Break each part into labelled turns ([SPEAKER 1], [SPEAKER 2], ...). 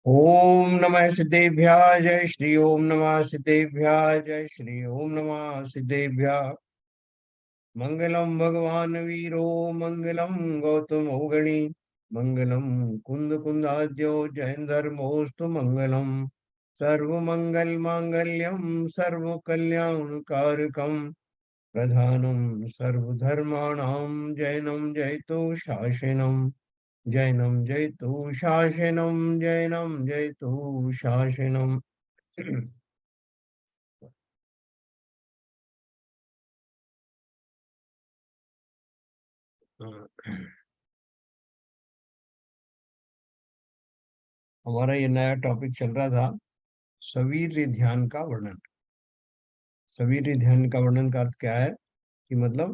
[SPEAKER 1] ओम नमः सिद्धेभ्याय जय श्री ओम नमः सिद्धेभ्याय जय श्री ओम नमः सिद्धेभ्याय। मंगलम भगवान वीरो मंगलम गौतम गणी मंगलम कुंद कुंदाद्यो जैन धर्मोस्तु मंगलम सर्वमंगल मांगल्यम सर्व कल्याण कारकम प्रधानम सर्वधर्माणां जैनम जयतु शासनम जैनम जयतु शासनम जैनम जयतु शासनम। हमारा ये नया टॉपिक चल रहा था, सवीर्य ध्यान का वर्णन। सवीर्य ध्यान का वर्णन का अर्थ क्या है कि मतलब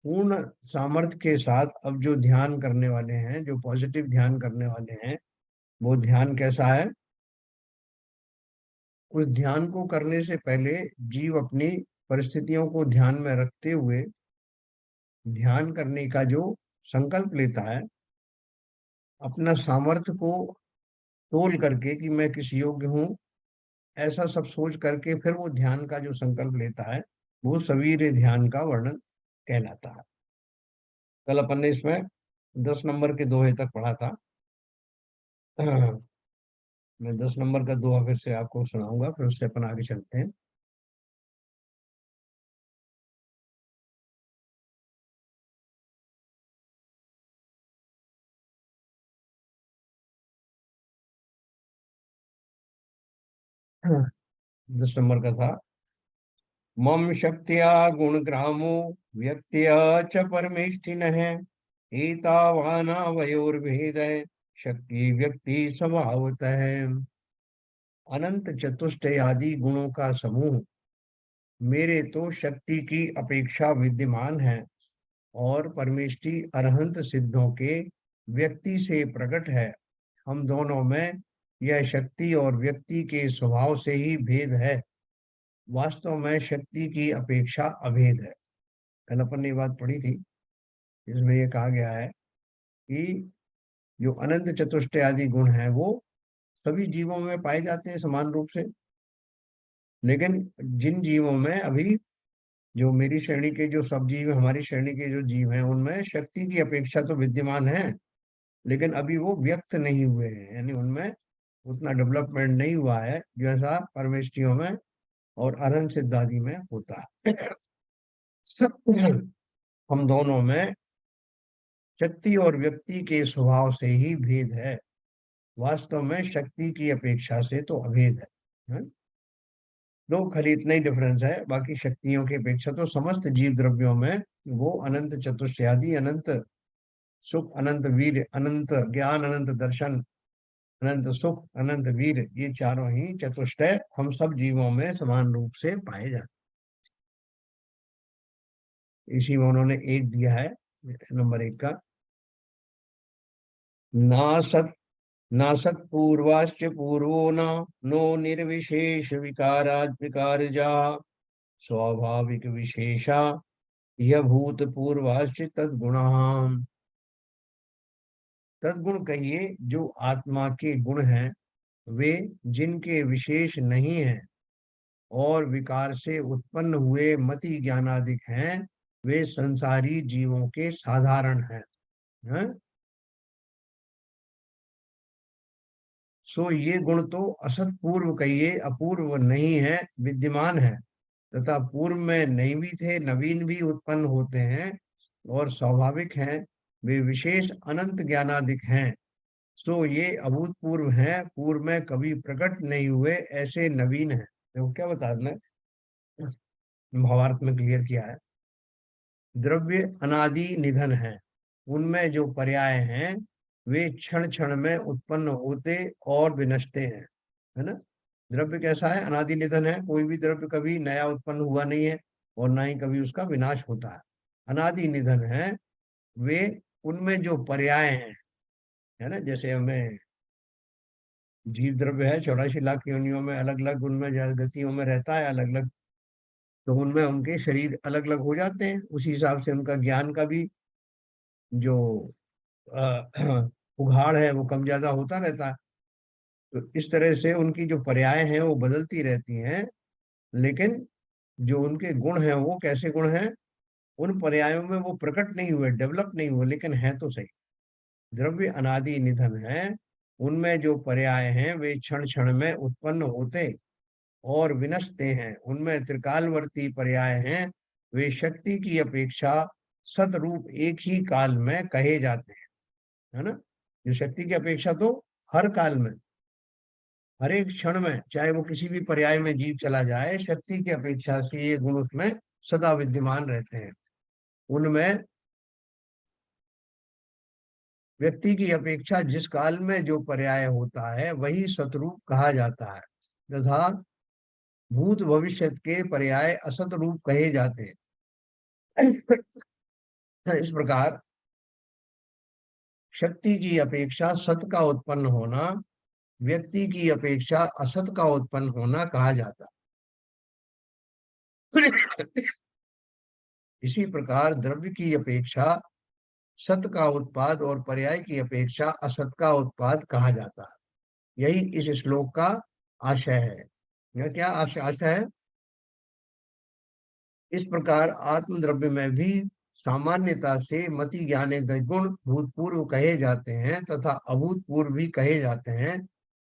[SPEAKER 1] पूर्ण सामर्थ्य के साथ अब जो ध्यान करने वाले हैं, जो पॉजिटिव ध्यान करने वाले हैं, वो ध्यान कैसा है। उस ध्यान को करने से पहले जीव अपनी परिस्थितियों को ध्यान में रखते हुए ध्यान करने का जो संकल्प लेता है, अपना सामर्थ्य को तोल करके कि मैं किस योग्य हूँ, ऐसा सब सोच करके फिर वो ध्यान का जो संकल्प लेता है, वो सवीर्य ध्यान का वर्णन कहलाता है। कल अपन ने इसमें 10 नंबर के दोहे तक पढ़ा था। मैं 10 नंबर का दोहा फिर से आपको सुनाऊंगा, फिर उससे अपन आगे चलते हैं। हाँ, 10 नंबर का था, मम शक्तिया गुणग्रामो व्यक्त्या च परमेष्ठिनः एतावानावयोर्भेदः शक्ति व्यक्ति स्वभावतः। अनंत चतुष्टय आदि गुणों का समूह मेरे तो शक्ति की अपेक्षा विद्यमान है, और परमेष्टि अरहंत सिद्धों के व्यक्ति से प्रकट है। हम दोनों में यह शक्ति और व्यक्ति के स्वभाव से ही भेद है। वास्तव में शक्ति की अपेक्षा अभेद है। कल अपन ने ये बात पढ़ी थी, इसमें ये कहा गया है कि जो अनंत चतुष्टय आदि गुण हैं वो सभी जीवों में पाए जाते हैं समान रूप से। लेकिन जिन जीवों में अभी, जो मेरी श्रेणी के जो सब जीव, हमारी श्रेणी के जो जीव हैं, उनमें शक्ति की अपेक्षा तो विद्यमान है, लेकिन अभी वो व्यक्त नहीं हुए हैं, यानी उनमें उतना डेवलपमेंट नहीं हुआ है जैसा परमेष्टियों में और अरहंत सिद्ध आदि में होता है। हम दोनों में शक्ति और व्यक्ति के स्वभाव से ही भेद है। वास्तव में शक्ति की अपेक्षा से तो अभेद है। दो खाली इतना ही डिफरेंस है, बाकी शक्तियों की अपेक्षा तो समस्त जीव द्रव्यों में वो अनंत चतुष्टयादि, अनंत सुख, अनंत वीर, अनंत ज्ञान, अनंत दर्शन, अनंत सुख, अनंत वीर, ये चारों ही चतुष्टय हम सब जीवों में समान रूप से पाए जाते। इसी में उन्होंने एक दिया है, नंबर 1 का, नासत नासत पूर्वाश्च पूर्वो न नो निर्विशेष विकाराद विकारजा स्वाभाविक विशेषा यह भूत पूर्वाश्च तद्गुणा। तद्गुण कहिए जो आत्मा के गुण हैं, वे जिनके विशेष नहीं हैं और विकार से उत्पन्न हुए मति ज्ञानादिक हैं, वे संसारी जीवों के साधारण हैं। सो ये गुण तो असत पूर्व कहिए, अपूर्व नहीं है, विद्यमान है, तथा पूर्व में नहीं भी थे, नवीन भी उत्पन्न होते हैं और स्वाभाविक हैं। वे विशेष अनंत ज्ञानादिक हैं। सो ये अभूतपूर्व हैं, पूर्व में कभी प्रकट नहीं हुए, ऐसे नवीन हैं। देखो क्या बता रहे हैं, महाभारत में क्लियर किया है। द्रव्य अनादि निधन है, उनमें जो पर्याय हैं वे क्षण क्षण में उत्पन्न होते और विनष्टे हैं, है ना। द्रव्य कैसा है, अनादि निधन है, कोई भी द्रव्य कभी नया उत्पन्न हुआ नहीं है और ना ही कभी उसका विनाश होता है। अनादि निधन है वे, उनमें जो पर्याय हैं, है ना, जैसे हमें जीव द्रव्य है 84 लाख योनियों में अलग अलग उनमें गतियों में रहता है अलग अलग, तो उनमें उनके शरीर अलग अलग हो जाते हैं, उसी हिसाब से उनका ज्ञान का भी जो उघाड़ है वो कम ज्यादा होता रहता है। तो इस तरह से उनकी जो पर्याय हैं वो बदलती रहती हैं, लेकिन जो उनके गुण हैं वो कैसे गुण हैं, उन पर्यायों में वो प्रकट नहीं हुए, डेवलप नहीं हुए, लेकिन हैं तो सही। द्रव्य अनादि निधन है, उनमें जो पर्याय हैं वे क्षण क्षण में उत्पन्न होते और विनष्टे हैं। उनमें त्रिकालवर्ती पर्याय हैं, वे शक्ति की अपेक्षा सतरूप एक ही काल में कहे जाते हैं, है ना। जो शक्ति की अपेक्षा तो हर काल में, हर एक क्षण में, चाहे वो किसी भी पर्याय में जीव चला जाए, शक्ति की अपेक्षा से ये गुण उसमें सदा विद्यमान रहते हैं। उनमें व्यक्ति की अपेक्षा जिस काल में जो पर्याय होता है वही सतरूप कहा जाता है, तथा भूत भविष्य के पर्याय असत रूप कहे जाते हैं। इस प्रकार शक्ति की अपेक्षा सत का उत्पन्न होना, व्यक्ति की अपेक्षा असत का उत्पन्न होना कहा जाता है। इसी प्रकार द्रव्य की अपेक्षा सत का उत्पाद और पर्याय की अपेक्षा असत का उत्पाद कहा जाता है। यही इस श्लोक का आशय है। यह क्या आशय है? इस प्रकार आत्म द्रव्य में भी सामान्यता से मति ज्ञाने गुण भूतपूर्व कहे जाते हैं तथा अभूतपूर्व भी कहे जाते हैं,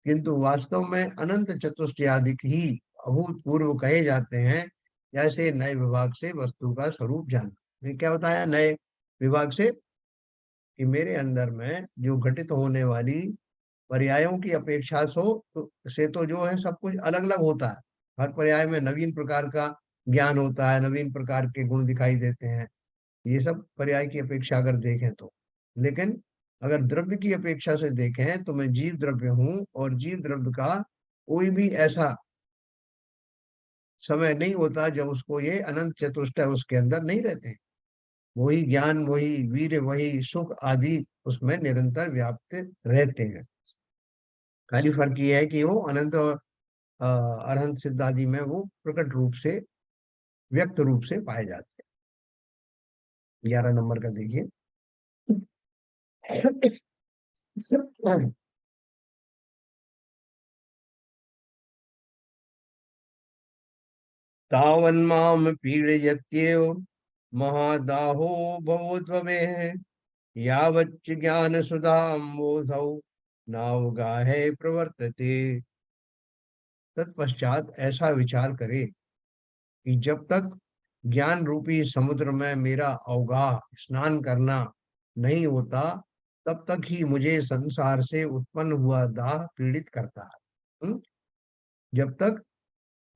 [SPEAKER 1] किंतु वास्तव में अनंत चतुष्टयादिक ही अभूतपूर्व कहे जाते हैं। जैसे नए विभाग से वस्तु का स्वरूप जानना। ये क्या बताया नए विभाग से? कि मेरे अंदर में जो घटित होने वाली पर्यायों की अपेक्षा से तो जो है सब कुछ अलग अलग होता है। हर पर्याय में नवीन प्रकार का ज्ञान होता है, नवीन प्रकार के गुण दिखाई देते हैं। ये सब पर्याय की अपेक्षा अगर देखें तो, लेकिन अगर द्रव्य की अपेक्षा से देखें तो मैं जीव द्रव्य हूँ, और जीव द्रव्य का कोई भी ऐसा समय नहीं होता जब उसको ये अनंत चतुष्टय उसके अंदर नहीं रहते। वही ज्ञान, वही वीर, वही सुख आदि उसमें निरंतर व्याप्त रहते हैं। खाली फर्क ये है कि वो अनंत अरहंत सिद्ध आदि में वो प्रकट रूप से, व्यक्त रूप से पाए जाते हैं। 11 नंबर का देखिए। तावन्माम पीड़यत्येव महादाहो भवोद्भवेः यावच्च ज्ञान सुधाम्बोधौ नावगाहे प्रवर्तते। तत्पश्चात ऐसा विचार करे कि जब तक ज्ञान रूपी समुद्र में मेरा अवगाह स्नान करना नहीं होता, तब तक ही मुझे संसार से उत्पन्न हुआ दाह पीड़ित करता है। जब तक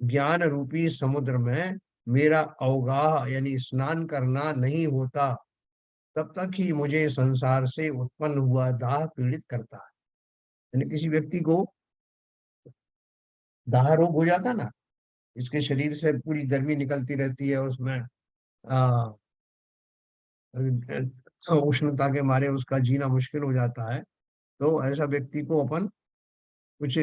[SPEAKER 1] ज्ञान रूपी समुद्र में मेरा अवगाह यानी स्नान करना नहीं होता, तब तक ही मुझे संसार से उत्पन्न हुआ दाह पीड़ित करता है। यानी किसी व्यक्ति को दाह रोग हो जाता ना, इसके शरीर से पूरी गर्मी निकलती रहती है, उसमें आ, उष्णता के मारे उसका जीना मुश्किल हो जाता है। तो ऐसा व्यक्ति को अपन कुछ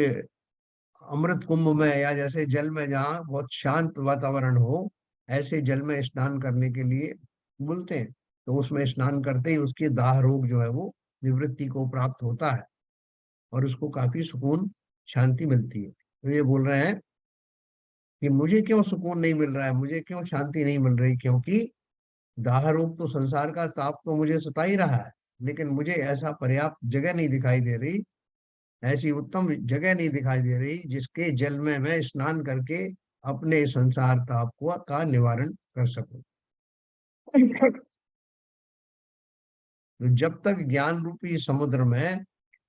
[SPEAKER 1] अमृत कुंभ में, या जैसे जल में जहाँ बहुत शांत वातावरण हो, ऐसे जल में स्नान करने के लिए बोलते हैं। तो उसमें स्नान करते ही उसके दाह रोग जो है वो निवृत्ति को प्राप्त होता है, और उसको काफी सुकून, शांति मिलती है। तो ये बोल रहे हैं कि मुझे क्यों सुकून नहीं मिल रहा है, मुझे क्यों शांति नहीं मिल रही, क्योंकि दाह रोग तो, संसार का ताप तो मुझे सता ही रहा है, लेकिन मुझे ऐसा पर्याप्त जगह नहीं दिखाई दे रही, ऐसी उत्तम जगह नहीं दिखाई दे रही जिसके जल में मैं स्नान करके अपने संसार ताप को का निवारण कर सकूं। तो जब तक ज्ञान रूपी समुद्र में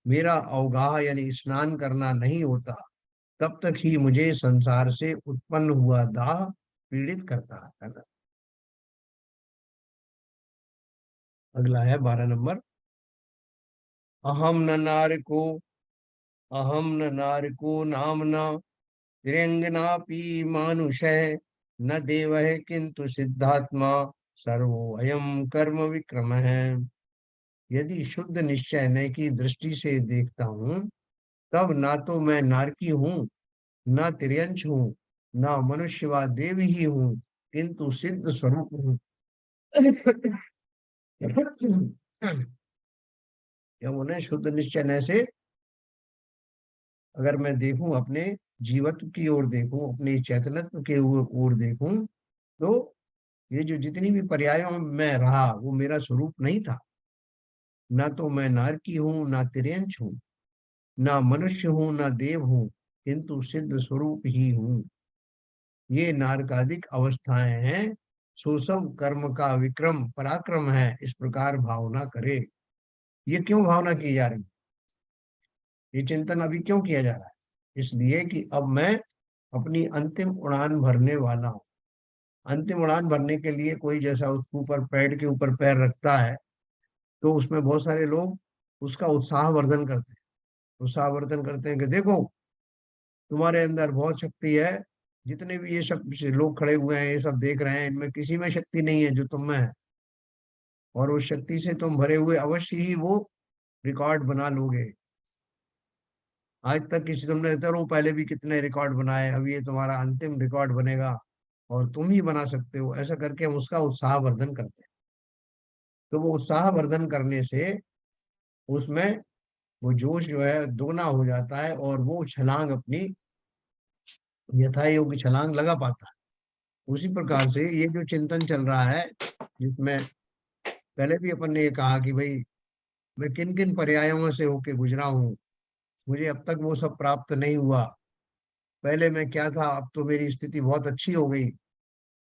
[SPEAKER 1] मेरा अवगाह यानी स्नान करना नहीं होता, तब तक ही मुझे संसार से उत्पन्न हुआ दाह पीड़ित करता है ना। अगला है 12 नंबर। अहम न नारको अहम न नारको नामना तिरंगनापि मानुषः न देवः किंतु सिद्धात्मा सर्वो अयम कर्म विक्रम है। यदि शुद्ध निश्चय न की दृष्टि से देखता हूँ, तब ना तो मैं नारकी हूँ, ना तिर्यंश हूँ, ना मनुष्य व देव ही हूँ, किंतु सिद्ध स्वरूप हूँ। या उन्हें शुद्ध निश्चय से अगर मैं देखूं, अपने जीवत्व की ओर देखूं, अपने चैतन्यत्व के ओर देखूं, तो ये जो जितनी भी पर्यायों में रहा वो मेरा स्वरूप नहीं था। ना तो मैं नारकी हूँ, ना तिर्यंच हूँ, ना मनुष्य हूँ, ना देव हूँ, किंतु सिद्ध स्वरूप ही हूँ। ये नारकादिक अवस्थाएं हैं, सो सब कर्म का विक्रम पराक्रम है, इस प्रकार भावना करे। ये क्यों भावना की जा रही है? ये चिंतन अभी क्यों किया जा रहा है? इसलिए कि अब मैं अपनी अंतिम उड़ान भरने वाला हूँ। अंतिम उड़ान भरने के लिए कोई जैसा उसके ऊपर पैड के ऊपर पैर रखता है, तो उसमें बहुत सारे लोग उसका उत्साहवर्धन करते हैं। उत्साहवर्धन करते हैं कि देखो, तुम्हारे अंदर बहुत शक्ति है। जितने भी ये सब लोग खड़े हुए हैं, ये सब देख रहे हैं, इनमें किसी में शक्ति नहीं है जो तुम में है। और उस शक्ति से तुम भरे हुए अवश्य ही वो रिकॉर्ड बना लोगे। आज तक किसी तुमने, चलो पहले भी कितने रिकॉर्ड बनाए, अब ये तुम्हारा अंतिम रिकॉर्ड बनेगा और तुम ही बना सकते हो। ऐसा करके हम उसका उत्साहवर्धन करते हैं। तो वो उत्साहवर्धन करने से उसमें वो जोश जो है दोगुना हो जाता है, और वो छलांग अपनी यथा योग्य छलांग लगा पाता है। उसी प्रकार से ये जो चिंतन चल रहा है, जिसमें पहले भी अपन ने ये कहा कि भाई मैं किन किन पर्यायों से होके गुजरा हूँ, मुझे अब तक वो सब प्राप्त नहीं हुआ। पहले मैं क्या था, अब तो मेरी स्थिति बहुत अच्छी हो गई।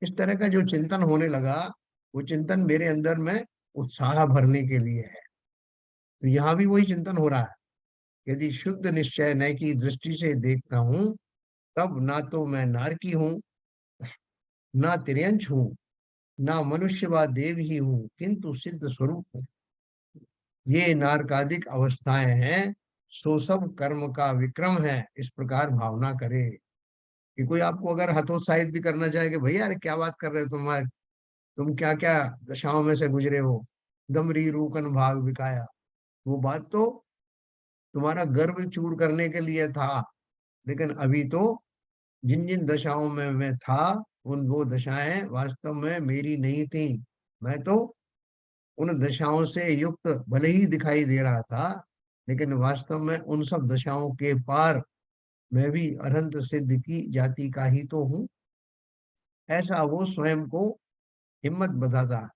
[SPEAKER 1] इस तरह का जो चिंतन होने लगा, वो चिंतन मेरे अंदर में उत्साह भरने के लिए है। तो यहाँ भी वही चिंतन हो रहा है। यदि शुद्ध निश्चय नय की दृष्टि से देखता हूँ, तब ना तो मैं नारकी हूँ, ना तिर्यंच हूँ, ना मनुष्य व देव ही हूँ, किंतु सिद्ध स्वरूप हूँ। ये नारकादिक अवस्थाएं हैं, सो सब कर्म का विक्रम है, इस प्रकार भावना करे। कि कोई आपको अगर हतोत्साहित भी करना चाहे कि भैया अरे क्या बात कर रहे हो तुम क्या क्या दशाओं में से गुजरे हो, दमरी रूकन भाग बिकाया, वो बात तो तुम्हारा गर्व चूर करने के लिए था। लेकिन अभी तो जिन जिन दशाओं में मैं था, उन वो दशाएं वास्तव में मेरी नहीं थी। मैं तो उन दशाओं से युक्त भले ही दिखाई दे रहा था, लेकिन वास्तव में उन सब दशाओं के पार मैं भी अनंत सिद्ध की जाति का ही तो हूँ। ऐसा वो स्वयं को हिम्मत बताता है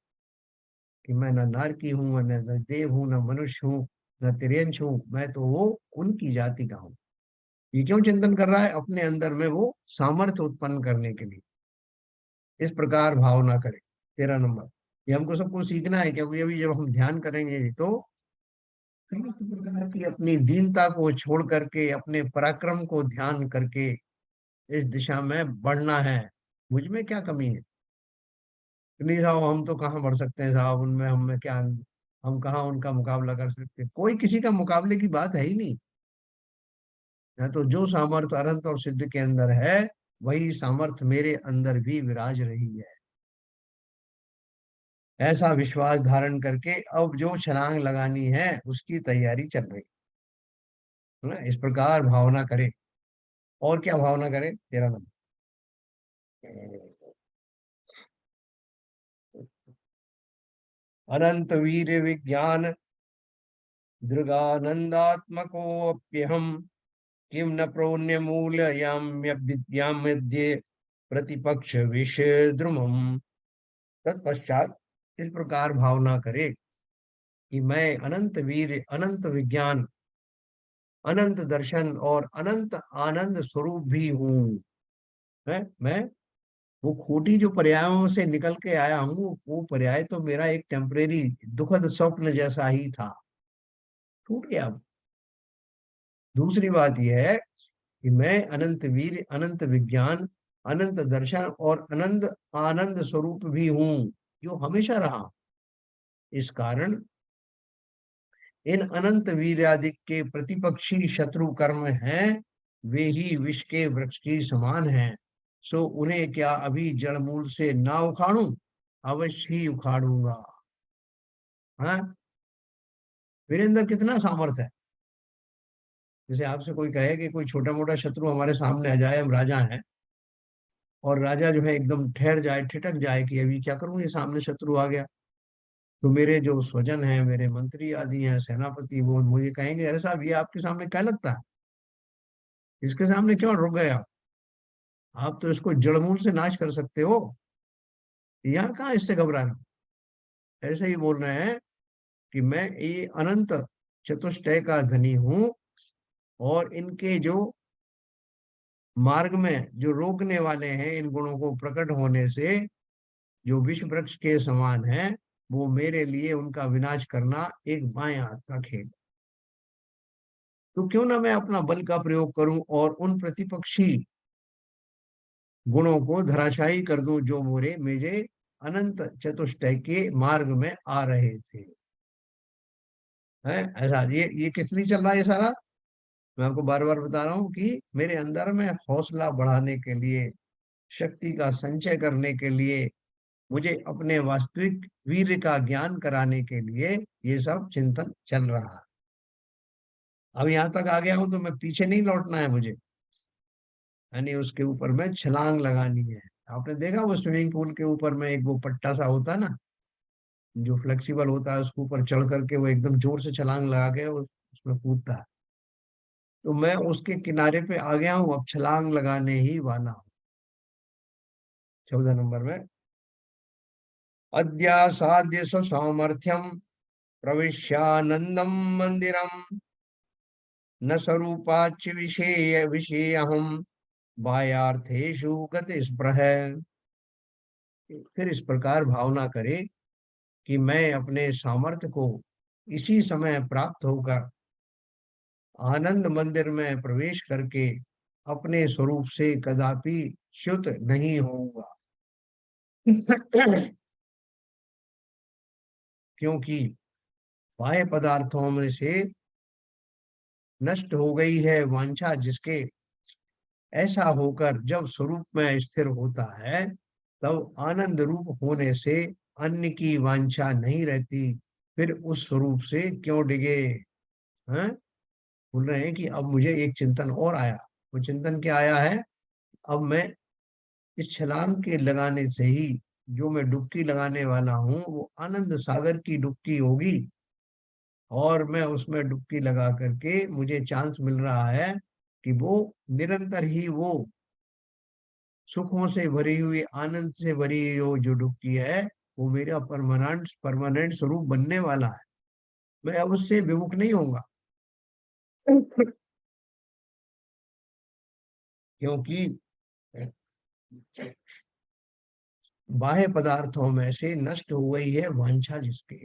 [SPEAKER 1] कि मैं न नर की हूँ, न देव हूँ, न मनुष्य हूँ, न तिर्यंच हूँ, मैं तो वो उनकी जाति का हूँ। ये क्यों चिंतन कर रहा है? अपने अंदर में वो सामर्थ्य उत्पन्न करने के लिए। इस प्रकार भावना करे। 13 नंबर, ये हमको सबको सीखना है, क्योंकि अभी जब हम ध्यान करेंगे तो इस प्रकार की अपनी दीनता को छोड़ करके, अपने पराक्रम को ध्यान करके इस दिशा में बढ़ना है। मुझ में क्या कमी है? नहीं साहब, हम तो कहाँ बढ़ सकते हैं साहब, उनमें हमें क्या, हम कहाँ उनका मुकाबला कर सकते हैं? कोई किसी का मुकाबले की बात है ही नहीं। है तो जो सामर्थ्य अनंत और सिद्ध के अंदर है, वही सामर्थ्य मेरे अंदर भी विराज रही है। ऐसा विश्वास धारण करके अब जो छलांग लगानी है उसकी तैयारी चल रही है ना। इस प्रकार भावना करे। और क्या भावना करे? 13 नंबर, अनंत वीर विज्ञान दृगानंदात्मकोऽप्यहम्, किम न प्रोण्यमूलयाम्य विद्ये प्रतिपक्ष विषद्रुमम्। तत्पश्चात इस प्रकार भावना करे कि मैं अनंत वीर, अनंत विज्ञान, अनंत दर्शन और अनंत आनंद स्वरूप भी हूँ। मैं वो खोटी जो पर्यायों से निकल के आया हूँ, वो पर्याय तो मेरा एक टेम्परेरी दुखद स्वप्न जैसा ही था, टूट गया। दूसरी बात यह है कि मैं अनंत वीर, अनंत विज्ञान, अनंत दर्शन और अनंत आनंद स्वरूप भी हूँ, जो हमेशा रहा। इस कारण इन अनंत वीर्यादि के प्रतिपक्षी शत्रु कर्म हैं, वे ही विष के वृक्ष की समान हैं। सो उन्हें क्या अभी जड़ मूल से ना उखाड़ूं? अवश्य ही उखाड़ूंगा। हाँ, मेरे अंदर कितना सामर्थ्य है। जैसे आपसे कोई कहे कि कोई छोटा मोटा शत्रु हमारे सामने आ जाए, हम राजा हैं, और राजा जो है एकदम ठहर जाए, ठिठक जाए कि अभी क्या करूं, ये सामने शत्रु आ गया। तो मेरे जो स्वजन हैं, मेरे मंत्री आदि हैं, सेनापति, वो मुझे कहेंगे, अरे साहब ये आपके सामने क्या लगता है, इसके सामने क्यों रुक गए आप तो इसको जड़मूल से नाश कर सकते हो, यहाँ कहाँ इससे घबरा रहे हो। ऐसे ही बोल रहे हैं कि मैं ये अनंत चतुष्टय का धनी हूँ, और इनके जो मार्ग में जो रोकने वाले हैं, इन गुणों को प्रकट होने से जो विष वृक्ष के समान है, वो मेरे लिए उनका विनाश करना एक बाएं हाथ का खेल। तो क्यों ना मैं अपना बल का प्रयोग करूं और उन प्रतिपक्षी गुणों को धराशायी कर दूं जो मोरे मेरे अनंत चतुष्टय के मार्ग में आ रहे थे। है ऐसा, ये किस लिए चल रहा है ये सारा, मैं आपको बार बार बता रहा हूँ कि मेरे अंदर में हौसला बढ़ाने के लिए, शक्ति का संचय करने के लिए, मुझे अपने वास्तविक वीर्य का ज्ञान कराने के लिए ये सब चिंतन चल रहा है। अब यहाँ तक आ गया हूं तो मैं पीछे नहीं लौटना है मुझे, यानी उसके ऊपर में छलांग लगानी है। आपने देखा वो स्विमिंग पूल के ऊपर में एक वो पट्टा सा होता है ना, जो फ्लेक्सिबल होता है, उसके ऊपर चढ़ करके वो एकदम जोर से छलांग लगा के उसमें कूदता है। तो मैं उसके किनारे पे आ गया हूँ, अब छलांग लगाने ही वाला हूँ। 14 नंबर में, अद्यासाद्य सामर्थ्यम प्रविश्यानंदम मंदिरम न स्वरूपाच विषेयहम बाह्यार्थेषु गतिस्पृह। फिर इस प्रकार भावना करे कि मैं अपने सामर्थ्य को इसी समय प्राप्त होकर आनंद मंदिर में प्रवेश करके अपने स्वरूप से कदापि च्युत नहीं होऊंगा। क्योंकि बाह्य पदार्थों में से नष्ट हो गई है वांछा जिसके, ऐसा होकर जब स्वरूप में स्थिर होता है, तब आनंद रूप होने से अन्य की वांछा नहीं रहती, फिर उस स्वरूप से क्यों डिगे। हैं, बोल रहे हैं कि अब मुझे एक चिंतन और आया। वो चिंतन क्या आया है, अब मैं इस छलांग के लगाने से ही जो मैं डुबकी लगाने वाला हूँ वो आनंद सागर की डुबकी होगी, और मैं उसमें डुबकी लगा करके मुझे चांस मिल रहा है कि वो निरंतर ही वो सुखों से भरी हुई, आनंद से भरी वो जो डुबकी है, वो मेरा परमानेंट परमानेंट स्वरूप बनने वाला है। मैं अब उससे विमुख नहीं होऊंगा। क्योंकि बाह्य पदार्थों में से नष्ट हो गई है वांछा जिसके।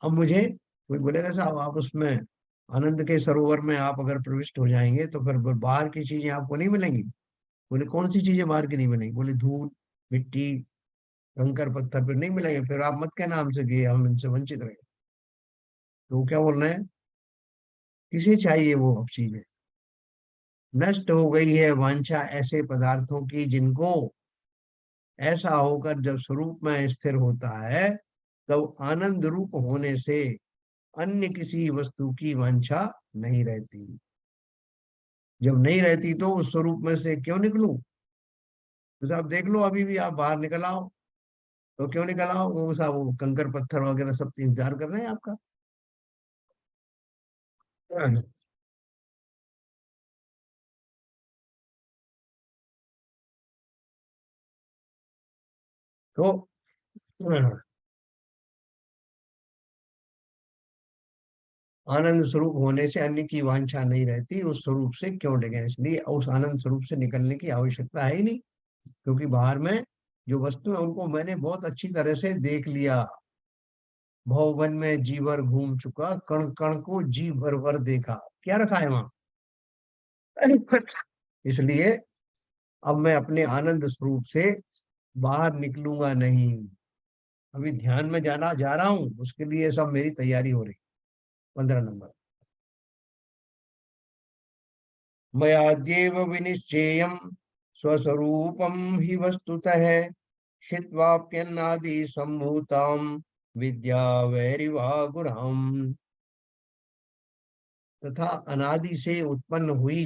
[SPEAKER 1] अब मुझे कोई बोलेगा साहब आप उसमें आनंद के सरोवर में आप अगर प्रविष्ट हो जाएंगे तो फिर बाहर की चीजें आपको नहीं मिलेंगी। बोले कौन सी चीजें बाहर की नहीं मिलेंगी, बोले धूल मिट्टी कंकर पत्थर फिर नहीं मिलेंगे, फिर आप मत कहना हमसे कि हम इनसे वंचित रहे। तो वो क्या बोल रहे हैं, किसे चाहिए वो अब चीजें, नष्ट हो गई है वांछा ऐसे पदार्थों की जिनको, ऐसा होकर जब स्वरूप में स्थिर होता है, तब आनंद रूप होने से अन्य किसी वस्तु की वांछा नहीं रहती। जब नहीं रहती तो उस स्वरूप में से क्यों निकलूं। तो साहब देख लो, अभी भी आप बाहर निकल आओ, तो क्यों निकल आओ, वो साहब वो कंकर पत्थर वगैरह सब इंतजार कर रहे हैं आपका। तो आनंद स्वरूप होने से अन्य की वांछा नहीं रहती, उस स्वरूप से क्यों डिगे, इसलिए उस आनंद स्वरूप से निकलने की आवश्यकता है ही नहीं। क्योंकि बाहर में जो वस्तु है उनको मैंने बहुत अच्छी तरह से देख लिया। भवन में जी भर घूम चुका, कण कण को जी भर भर देखा, क्या रखा है वहां। इसलिए अब मैं अपने आनंद स्वरूप से बाहर निकलूंगा नहीं। अभी ध्यान में जाना जा रहा हूँ, उसके लिए सब मेरी तैयारी हो रही। 15 नंबर, मयाद्येव विनिश्चेयम् स्वस्वरूपं हि वस्तुतः क्षित्वाप्यन्नादि सम्भूताम् विद्या वैरिवागुरहम्। तथा अनादि से उत्पन्न हुई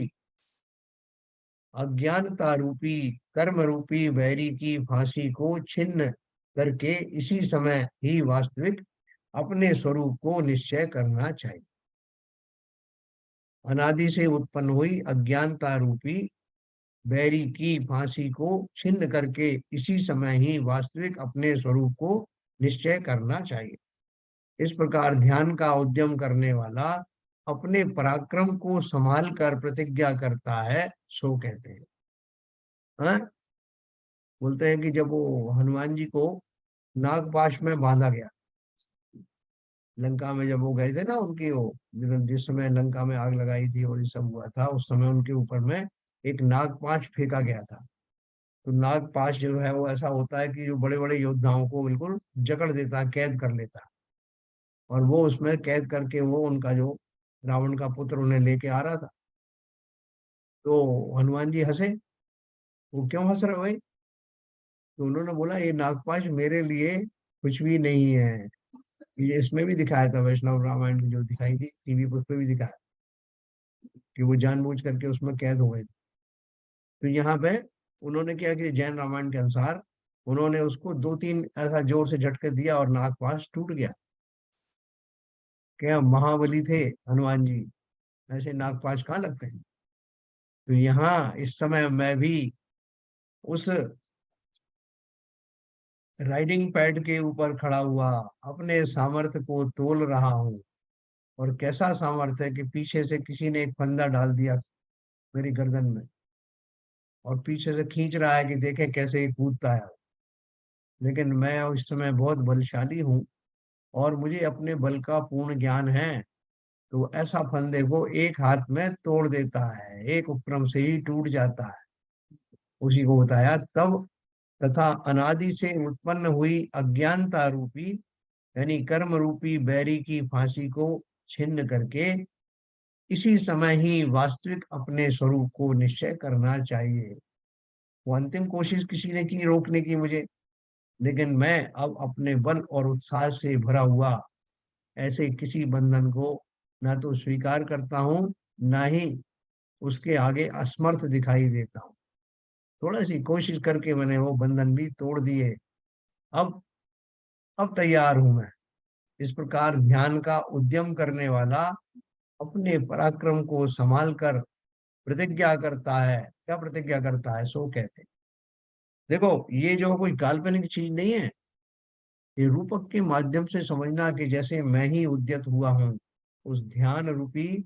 [SPEAKER 1] अज्ञानता रूपी कर्म रूपी वैरी की फांसी को छिन्न करके इसी समय ही वास्तविक अपने स्वरूप को निश्चय करना चाहिए। अनादि से उत्पन्न हुई अज्ञानता रूपी बैरी की फांसी को छिन्न करके इसी समय ही वास्तविक अपने स्वरूप को निश्चय करना चाहिए। इस प्रकार ध्यान का उद्यम करने वाला अपने पराक्रम को संभाल कर प्रतिज्ञा करता है, सो कहते हैं। हाँ? बोलते हैं कि जब वो हनुमान जी को नागपाश में बांधा गया, लंका में जब वो गए थे ना, उनकी वो जिस समय लंका में आग लगाई थी और ये सब हुआ था, उस समय उनके ऊपर में एक नागपाश फेंका गया था। तो नागपाश जो है वो ऐसा होता है कि जो बड़े बड़े योद्धाओं को बिल्कुल जकड़ देता है, कैद कर लेता है। और वो उसमें कैद करके वो उनका जो रावण का पुत्र उन्हें लेके आ रहा था। तो हनुमान जी हंसे। वो क्यों हंस रहे हो भाई? तो उन्होंने बोला ये नागपाश मेरे लिए कुछ भी नहीं है। ये इसमें भी दिखाया था, वैष्णव रामायण में जो दिखाई थी टीवी पर, उस पर भी दिखाया कि वो जानबूझ करके उसमें कैद हो गए थे। तो यहाँ पे उन्होंने क्या किया, जैन रामायण के अनुसार उन्होंने उसको दो तीन ऐसा जोर से झटके दिया और नागपाश टूट गया। क्या महाबली थे हनुमान जी, ऐसे नागपाश कहाँ लगते हैं। तो यहाँ इस समय मैं भी उस राइडिंग पैड के ऊपर खड़ा हुआ अपने सामर्थ्य को तोल रहा हूँ। और कैसा सामर्थ्य है कि पीछे से किसी ने एक फंदा डाल दिया मेरी गर्दन में, और पीछे से खींच रहा है कि देखे कैसे ये कूदता है। लेकिन मैं उस समय बहुत बलशाली हूँ और मुझे अपने बल का पूर्ण ज्ञान है। तो ऐसा फंदे को एक हाथ में तोड़ देता है, एक उपक्रम से ही टूट जाता है। उसी को बताया तब। तथा अनादि से उत्पन्न हुई अज्ञानता रूपी यानी कर्म रूपी बैरी की फांसी को छिन्न करके इसी समय ही वास्तविक अपने स्वरूप को निश्चय करना चाहिए। वो अंतिम कोशिश किसी ने की रोकने की मुझे, लेकिन मैं अब अपने बल और उत्साह से भरा हुआ ऐसे किसी बंधन को ना तो स्वीकार करता हूँ, ना ही उसके आगे असमर्थ दिखाई देता हूँ। थोड़ा सी कोशिश करके मैंने वो बंधन भी तोड़ दिए। अब अब तैयार हूं मैं। इस प्रकार ध्यान का उद्यम करने वाला अपने पराक्रम को संभाल कर प्रतिज्ञा करता है। क्या प्रतिज्ञा करता है, सो कहते हैं। देखो, ये जो कोई काल्पनिक चीज नहीं है, ये रूपक के माध्यम से समझना कि जैसे मैं ही उद्यत हुआ हूँ उस ध्यान रूपी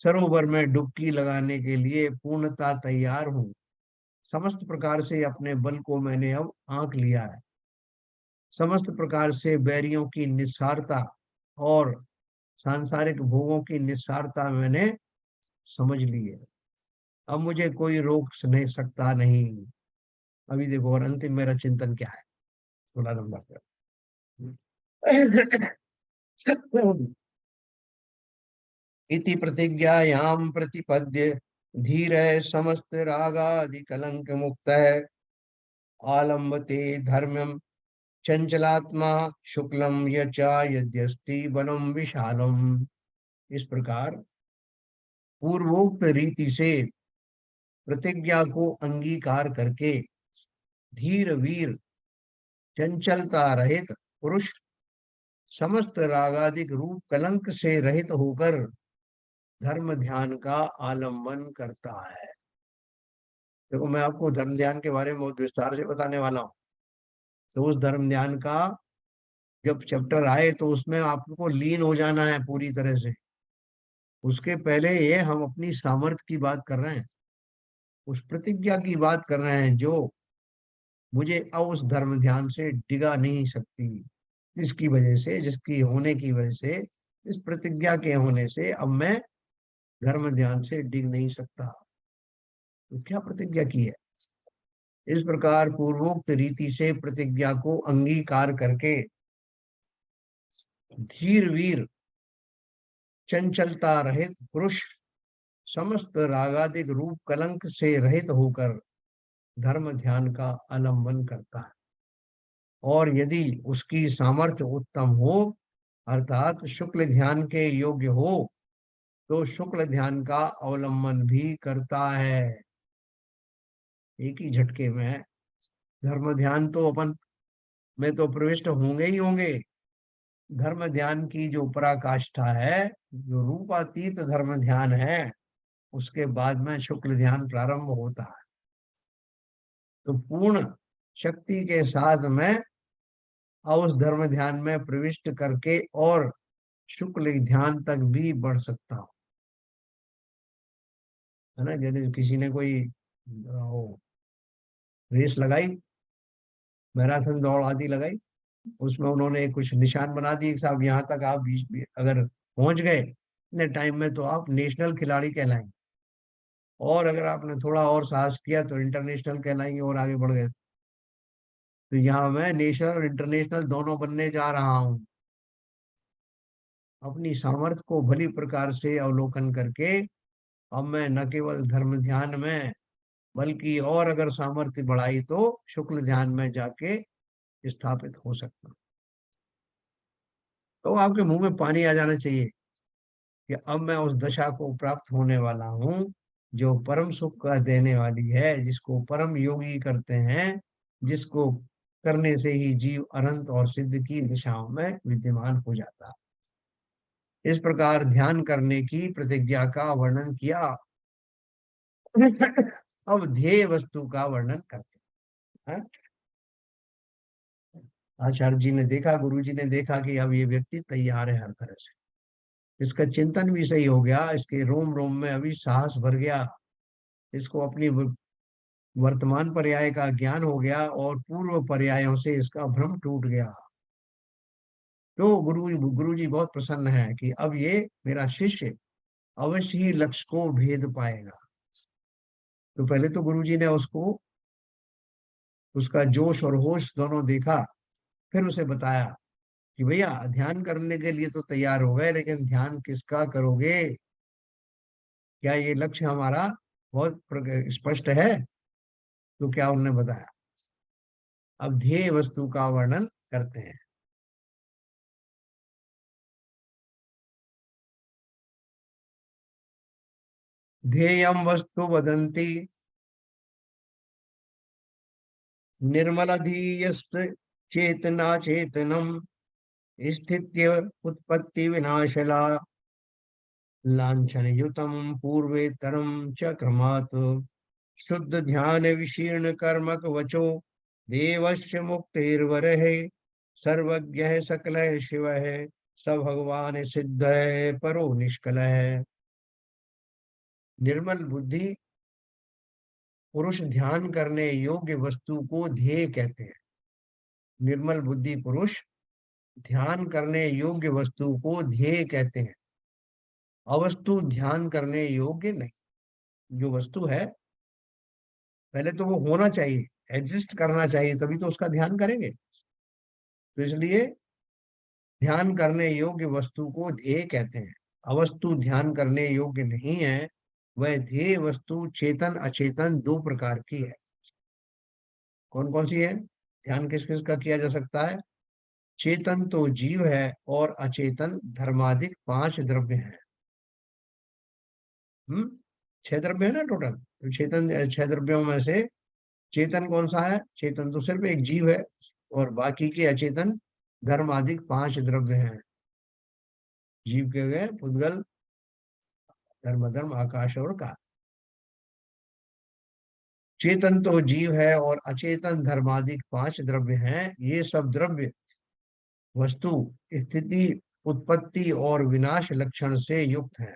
[SPEAKER 1] सरोवर में डुबकी लगाने के लिए पूर्णता तैयार हूँ। समस्त प्रकार से अपने बल को मैंने अब आंक लिया है। समस्त प्रकार से बैरियों की निस्सारता और सांसारिक भोगों की निस्सारता मैंने समझ ली है। अब मुझे कोई रोक नहीं सकता नहीं। अभी देखो, और अंतिम मेरा चिंतन क्या है, 16 नंबर पर। इति प्रतिज्ञायाम प्रतिपद्य धीर समस्त रागादि कलंक मुक्त है आलम्बते धर्म्यम चंचलात्मा शुक्लम यचा यद्यस्ति वनम विशालम। इस प्रकार पूर्वोक्त रीति से प्रतिज्ञा को अंगीकार करके धीर वीर चंचलता रहित पुरुष समस्त रागादिक रूप कलंक से रहित होकर धर्म ध्यान का आलंबन करता है। देखो, मैं आपको धर्म ध्यान के बारे में बहुत विस्तार से बताने वाला हूँ। तो उस धर्म ध्यान का जब चैप्टर आए तो उसमें आपको लीन हो जाना है पूरी तरह से। उसके पहले ये हम अपनी सामर्थ्य की बात कर रहे हैं, उस प्रतिज्ञा की बात कर रहे हैं जो मुझे अब उस धर्म ध्यान से डिगा नहीं सकती। जिसकी वजह से, जिसकी होने की वजह से, इस प्रतिज्ञा के होने से अब मैं धर्म ध्यान से डिग नहीं सकता। तो क्या प्रतिज्ञा की है? इस प्रकार पूर्वोक्त रीति से प्रतिज्ञा को अंगीकार करके धीर वीर चंचलता रहित पुरुष समस्त रागादिक रूप कलंक से रहित होकर धर्म ध्यान का आलंबन करता है। और यदि उसकी सामर्थ्य उत्तम हो, अर्थात शुक्ल ध्यान के योग्य हो, तो शुक्ल ध्यान का अवलंबन भी करता है। एक ही झटके में धर्म ध्यान तो अपन में तो प्रविष्ट होंगे ही होंगे। धर्म ध्यान की जो पराकाष्ठा है, जो रूपातीत धर्म ध्यान है, उसके बाद में शुक्ल ध्यान प्रारंभ होता है। तो पूर्ण शक्ति के साथ में उस धर्म ध्यान में प्रविष्ट करके और शुक्ल ध्यान तक भी बढ़ सकता हूँ, है ना। जैसे किसी ने कोई रेस लगाई, मैराथन दौड़ आदि लगाई, उसमें उन्होंने कुछ निशान बना दिए कि साहब यहाँ तक आप अगर पहुंच गए इतने टाइम में तो आप नेशनल खिलाड़ी कहलाएंगे, और अगर आपने थोड़ा और साहस किया तो इंटरनेशनल कहलाएंगे और आगे बढ़ गए। तो यहाँ मैं नेशनल और इंटरनेशनल दोनों बनने जा रहा हूँ। अपनी सामर्थ्य को भली प्रकार से अवलोकन करके अब मैं न केवल धर्म ध्यान में, बल्कि और अगर सामर्थ्य बढ़ाई तो शुक्ल ध्यान में जाके स्थापित हो सकता हूँ। तो आपके मुंह में पानी आ जाना चाहिए कि अब मैं उस दशा को प्राप्त होने वाला हूँ जो परम सुख का देने वाली है, जिसको परम योगी करते हैं, जिसको करने से ही जीव अनंत और सिद्ध की दिशाओं में विद्यमान हो जाता है। इस प्रकार ध्यान करने की प्रतिज्ञा का वर्णन किया। अब ध्येय वस्तु का वर्णन करते हैं। आचार्य जी ने देखा, गुरु जी ने देखा कि अब ये व्यक्ति तैयार है हर तरह से, इसका चिंतन भी सही हो गया, इसके रोम रोम में अभी साहस भर गया, इसको अपनी वर्तमान पर्याय का ज्ञान हो गया और पूर्व पर्यायों से इसका भ्रम टूट गया। तो गुरु जी बहुत प्रसन्न है कि अब ये मेरा शिष्य अवश्य ही लक्ष्य को भेद पाएगा। तो पहले तो गुरु जी ने उसको, उसका जोश और होश दोनों देखा, फिर उसे बताया कि भैया ध्यान करने के लिए तो तैयार हो गए, लेकिन ध्यान किसका करोगे? क्या ये लक्ष्य हमारा बहुत स्पष्ट है? तो क्या उन्होंने बताया, अब ध्येय वस्तु का वर्णन करते हैं। ध्येयम वस्तु वदंती निर्मलधीयस्त चेतना चेतनम स्थित्य उत्पत्ति विनाशला लांछन युतम पूर्वेतरम चक्रमात् शुद्ध ध्यान विशीर्ण कर्मक वचो देवस्य मुक्तिर्वरः सर्वज्ञ सकल शिव स भगवान सिद्ध परो निष्कल। निर्मल बुद्धि पुरुष ध्यान करने योग्य वस्तु को ध्येय कहते हैं। निर्मल बुद्धि पुरुष ध्यान करने योग्य वस्तु को ध्येय कहते हैं। अवस्तु ध्यान करने योग्य नहीं। जो वस्तु है पहले तो वो होना चाहिए, एग्जिस्ट करना चाहिए, तभी तो उसका ध्यान करेंगे। तो इसलिए ध्यान करने योग्य वस्तु को ध्येय कहते हैं। अवस्तु ध्यान करने योग्य नहीं है। वह ध्येय वस्तु चेतन अचेतन दो प्रकार की है। कौन कौन सी है? ध्यान किस किस का किया जा सकता है? चेतन तो जीव है और अचेतन धर्माधिक पांच द्रव्य हैं। हम्म, छह द्रव्य है ना टोटल। तो चेतन छह द्रव्यों में से चेतन कौन सा है? चेतन तो सिर्फ एक जीव है, और बाकी के अचेतन धर्माधिक पांच द्रव्य हैं। जीव के गए पुद्गल, धर्म धर्म, आकाश और काल। चेतन तो जीव है और अचेतन धर्माधिक पांच द्रव्य हैं। ये सब द्रव्य वस्तु स्थिति उत्पत्ति और विनाश लक्षण से युक्त है।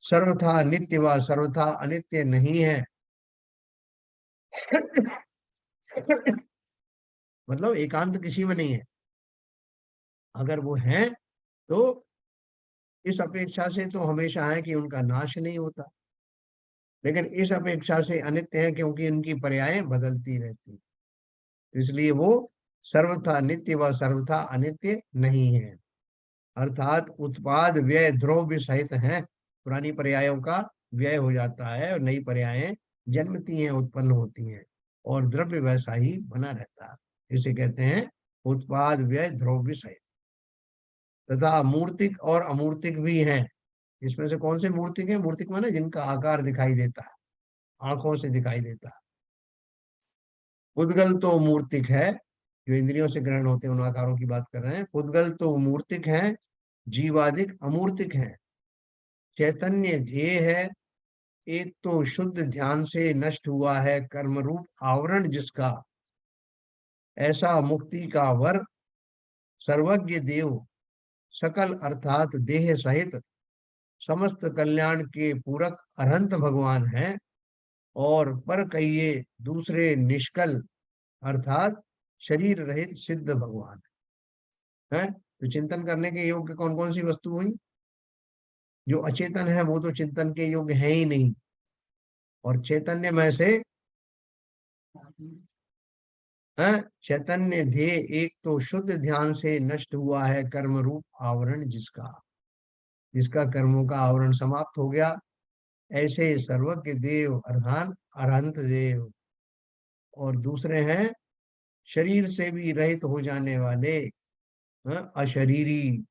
[SPEAKER 1] सर्वथा नित्य व सर्वथा अनित्य नहीं है। मतलब एकांत किसी में नहीं है। अगर वो है तो इस अपेक्षा से तो हमेशा है कि उनका नाश नहीं होता, लेकिन इस अपेक्षा से अनित्य है क्योंकि उनकी पर्यायें बदलती रहती। इसलिए वो सर्वथा नित्य व सर्वथा अनित्य नहीं है। अर्थात उत्पाद व्यय द्रव्य सहित हैं। पुरानी पर्यायों का व्यय हो जाता है और नई पर्यायें जन्मती हैं, उत्पन्न होती हैं, और द्रव्य वैसा ही बना रहता है। इसे कहते हैं उत्पाद व्यय द्रव्य सहित। तथा मूर्तिक और अमूर्तिक भी हैं। इसमें से कौन से मूर्तिक है? मूर्तिक माने जिनका आकार दिखाई देता है, आंखों से दिखाई देता है। उद्गल तो मूर्तिक है जो इंद्रियों से ग्रहण होते हैं उन आकारों की बात कर रहे हैं। पुद्गल तो मूर्तिक हैं, जीवादिक अमूर्तिक हैं। चैतन्य ध्येय है, एक तो शुद्ध ध्यान से नष्ट हुआ है कर्म रूप आवरण जिसका, ऐसा मुक्ति का वर सर्वज्ञ देव सकल अर्थात देह सहित समस्त कल्याण के पूरक अरहंत भगवान हैं। और पर कहिए दूसरे निष्कल अर्थात शरीर रहित सिद्ध भगवान है। तो चिंतन करने के योग्य कौन कौन सी वस्तु हुई? जो अचेतन है वो तो चिंतन के योग्य है ही नहीं, और चैतन्य में से है चैतन्य ध्येय एक तो शुद्ध ध्यान से नष्ट हुआ है कर्म रूप आवरण जिसका, जिसका कर्मों का आवरण समाप्त हो गया, ऐसे सर्वज्ञ देव अर्थान अरहंत देव। और दूसरे हैं शरीर से भी रहित हो जाने वाले, अशरीरी,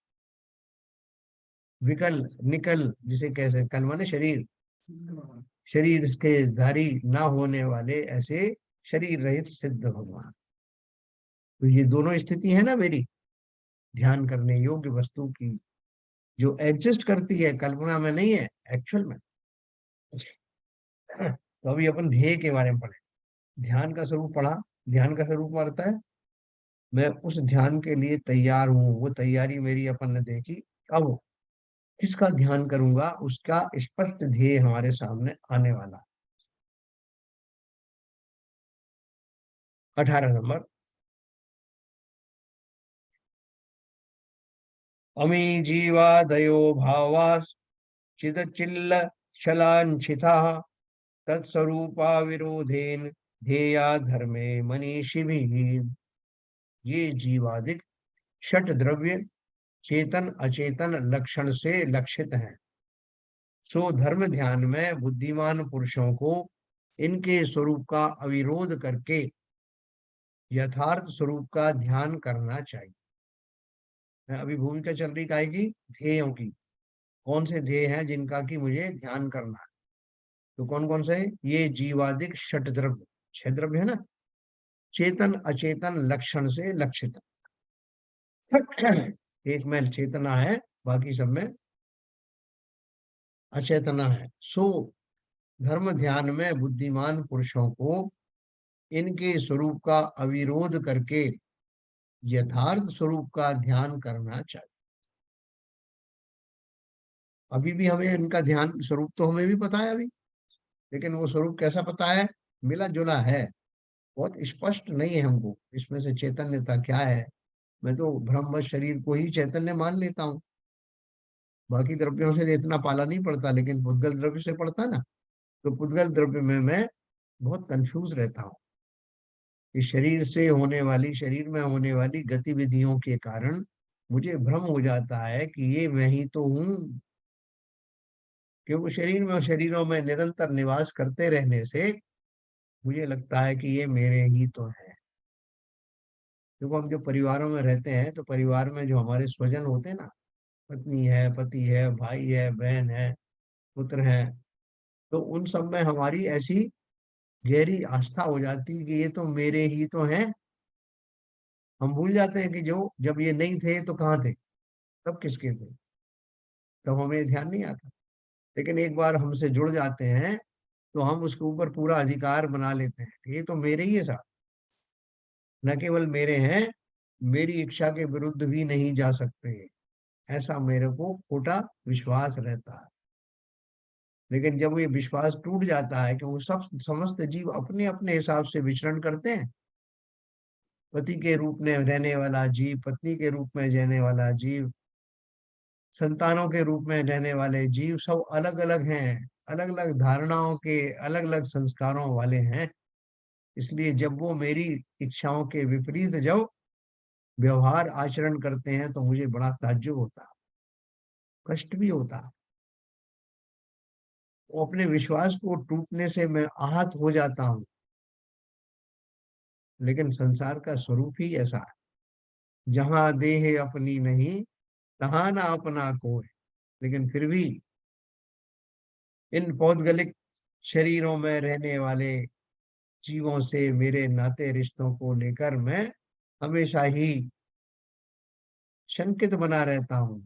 [SPEAKER 1] विकल निकल जिसे कैसे कल माने शरीर, शरीर के धारी ना होने वाले ऐसे शरीर रहित सिद्ध भगवान। तो ये दोनों स्थिति है ना मेरी ध्यान करने योग्य वस्तु की, जो एग्जिस्ट करती है, कल्पना में नहीं है, एक्चुअल में। तो अभी अपन ध्येय के बारे में पढ़े, ध्यान का स्वरूप पढ़ा। ध्यान का स्वरूप आता है मैं उस ध्यान के लिए तैयार हूँ, वो तैयारी मेरी अपन ने देखी। अब किसका ध्यान करूंगा उसका स्पष्ट ध्येय हमारे सामने आने वाला। 18 नंबर, अमी जीवादयो भावा चिदचिल्ल शलांछिता तत्स्वरूपा विरोधेन ध्येया धर्मे मनीषी भी। ये जीवादिक षट द्रव्य चेतन अचेतन लक्षण से लक्षित हैं। सो धर्म ध्यान में बुद्धिमान पुरुषों को इनके स्वरूप का अविरोध करके यथार्थ स्वरूप का ध्यान करना चाहिए। अभी भूमिका चल रही काय की? ध्येयों की। कौन से ध्येय हैं जिनका कि मुझे ध्यान करना है? तो कौन कौन से? ये जीवादिक षट द्रव्य, छह द्रव्य है ना, चेतन अचेतन लक्षण से लक्षित। एक में चेतना है, बाकी सब में अचेतना है। सो धर्म ध्यान में बुद्धिमान पुरुषों को इनके स्वरूप का अविरोध करके यथार्थ स्वरूप का ध्यान करना चाहिए। अभी भी हमें इनका ध्यान स्वरूप तो हमें भी पता है अभी, लेकिन वो स्वरूप कैसा पता है? मिला जुला है, बहुत स्पष्ट नहीं है हमको इसमें से चैतन्यता क्या है। मैं तो ब्रह्म शरीर को ही चैतन्य मान लेता हूँ, बाकी द्रव्यों से इतना पाला नहीं पड़ता, लेकिन पुद्गल द्रव्य से पड़ता है ना। तो पुद्गल द्रव्य में मैं बहुत कंफ्यूज रहता हूँ कि शरीर से होने वाली, शरीर में होने वाली गतिविधियों के कारण मुझे भ्रम हो जाता है कि ये मैं ही तो हूँ। क्योंकि शरीर में और शरीरों में निरंतर निवास करते रहने से मुझे लगता है कि ये मेरे ही तो है। देखो हम जो परिवारों में रहते हैं तो परिवार में जो हमारे स्वजन होते हैं ना, पत्नी है, पति है, भाई है, बहन है, पुत्र है, तो उन सब में हमारी ऐसी गहरी आस्था हो जाती है कि ये तो मेरे ही तो हैं। हम भूल जाते हैं कि जो जब ये नहीं थे तो कहाँ थे, तब किसके थे, तब हमें ध्यान नहीं आता। लेकिन एक बार हमसे जुड़ जाते हैं तो हम उसके ऊपर पूरा अधिकार बना लेते हैं, ये तो मेरे ही है साहब, न केवल मेरे हैं, मेरी इच्छा के विरुद्ध भी नहीं जा सकते, ऐसा मेरे को खोटा विश्वास रहता है। लेकिन जब ये विश्वास टूट जाता है कि वो सब समस्त जीव अपने अपने हिसाब से विचरण करते हैं, पति के रूप में रहने वाला जीव, पत्नी के रूप में रहने वाला जीव, संतानों के रूप में रहने वाले जीव, सब अलग अलग हैं, अलग अलग धारणाओं के, अलग अलग संस्कारों वाले हैं। इसलिए जब वो मेरी इच्छाओं के विपरीत जब व्यवहार आचरण करते हैं तो मुझे बड़ा ताज्जुब होता है, कष्ट भी होता है। वो अपने विश्वास को टूटने से मैं आहत हो जाता हूँ। लेकिन संसार का स्वरूप ही ऐसा है, जहां देह अपनी नहीं तहां ना अपना कोई। लेकिन फिर भी इन पौद्गलिक शरीरों में रहने वाले जीवों से मेरे नाते रिश्तों को लेकर मैं हमेशा ही शंकित बना रहता हूँ,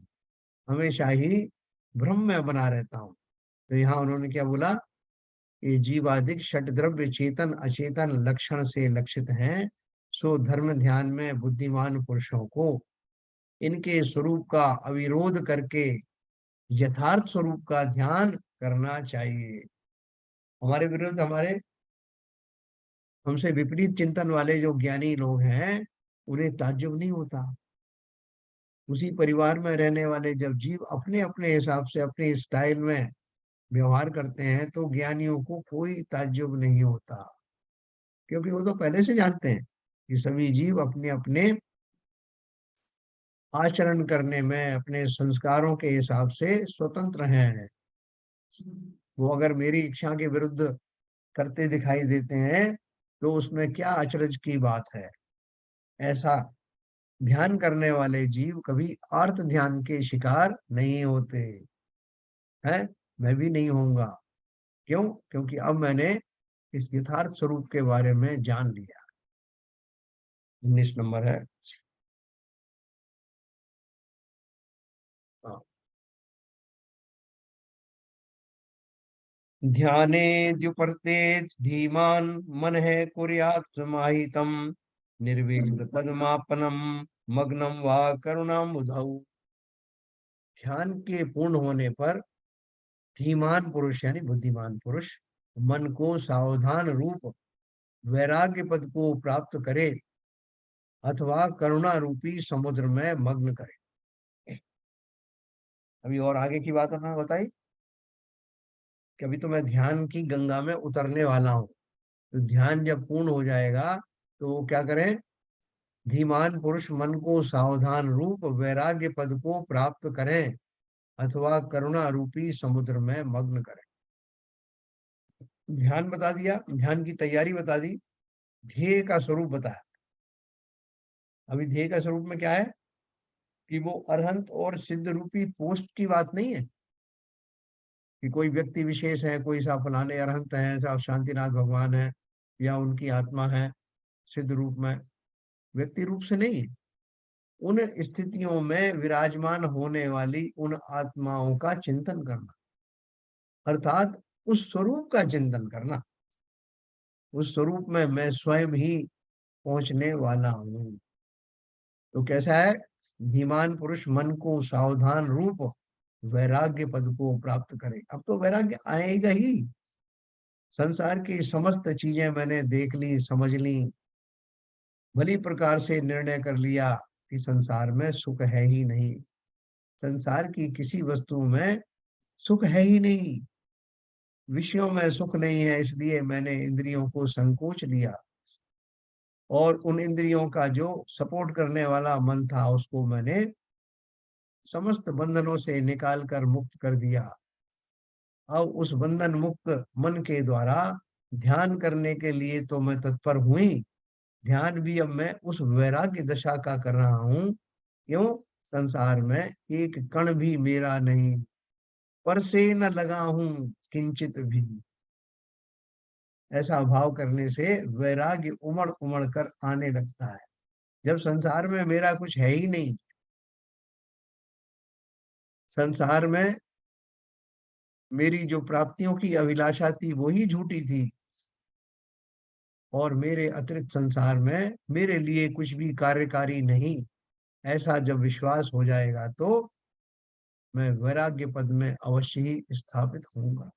[SPEAKER 1] हमेशा ही भ्रम में बना रहता हूँ। तो यहाँ उन्होंने क्या बोला, ये जीवादिक षट द्रव्य चेतन अचेतन लक्षण से लक्षित हैं, सो धर्म ध्यान में बुद्धिमान पुरुषों को इनके स्वरूप का अविरोध करके यथार्थ स्वरूप का ध्यान करना चाहिए। हमारे विरुद्ध, हमारे हमसे विपरीत चिंतन वाले जो ज्ञानी लोग हैं, उन्हें ताज्जुब नहीं होता। उसी परिवार में रहने वाले जब जीव अपने अपने हिसाब से अपने स्टाइल में व्यवहार करते हैं, तो ज्ञानियों को कोई ताज्जुब नहीं होता, क्योंकि वो तो पहले से जानते हैं कि सभी जीव अपने अपने आचरण करने में अपने संस्कारों के हिसाब से स्वतंत्र हैं। वो अगर मेरी इच्छा के विरुद्ध करते दिखाई देते हैं, तो उसमें क्या अचरज की बात है। ऐसा ध्यान करने वाले जीव कभी आर्त ध्यान के शिकार नहीं होते हैं। मैं भी नहीं होऊंगा। क्यों? क्योंकि अब मैंने इस यथार्थ स्वरूप के बारे में जान लिया। 19 नंबर है। हाँ। ध्याने द्युपर्ते धीमान मन है कुर्यात् समाहितम निर्विघ्न पद्मापनम मग्नम वा करुणाम बुधौ। ध्यान के पूर्ण होने पर धीमान पुरुष यानी बुद्धिमान पुरुष मन को सावधान रूप वैराग्य पद को प्राप्त करे अथवा करुणा रूपी समुद्र में मग्न करे। अभी और आगे की बात हमें बताई कि अभी तो मैं ध्यान की गंगा में उतरने वाला हूँ। तो ध्यान जब पूर्ण हो जाएगा, तो वो क्या करें? धीमान पुरुष मन को सावधान रूप वैराग्य पद को प्राप्त करें अथवा करुणा रूपी समुद्र में मग्न करें। ध्यान बता दिया, ध्यान की तैयारी बता दी, ध्येय का स्वरूप बताया। अभी ध्येय का स्वरूप में क्या है कि वो अरहंत और सिद्ध रूपी पोस्ट की बात नहीं है कि कोई व्यक्ति विशेष है, कोई सा फलाने अरहंत है, साहब शांतिनाथ भगवान है, या उनकी आत्मा है सिद्ध रूप में। व्यक्ति रूप से नहीं, उन स्थितियों में विराजमान होने वाली उन आत्माओं का चिंतन करना, अर्थात उस स्वरूप का चिंतन करना। उस स्वरूप में मैं स्वयं ही पहुंचने वाला हूँ। तो कैसा है? धीमान पुरुष मन को सावधान रूप वैराग्य पद को प्राप्त करे। अब तो वैराग्य आएगा ही। संसार की समस्त चीजें मैंने देख ली, समझ ली, भली प्रकार से निर्णय कर लिया कि संसार में सुख है ही नहीं। संसार की किसी वस्तु में सुख है ही नहीं। विषयों में सुख नहीं है, इसलिए मैंने इंद्रियों को संकोच लिया और उन इंद्रियों का जो सपोर्ट करने वाला मन था, उसको मैंने समस्त बंधनों से निकाल कर मुक्त कर दिया। अब उस बंधन मुक्त मन के द्वारा ध्यान करने के लिए तो मैं तत्पर हुई। ध्यान भी अब मैं उस वैराग्य दशा का कर रहा हूँ। क्यों? संसार में एक कण भी मेरा नहीं, पर से न लगा हूं किंचित भी। ऐसा भाव करने से वैराग्य उमड़ उमड़ कर आने लगता है। जब संसार में मेरा कुछ है ही नहीं, संसार में मेरी जो प्राप्तियों की अभिलाषा थी वो ही झूठी थी, और मेरे अतिरिक्त संसार में मेरे लिए कुछ भी कार्यकारी नहीं, ऐसा जब विश्वास हो जाएगा, तो मैं वैराग्य पद में अवश्य ही स्थापित होऊंगा।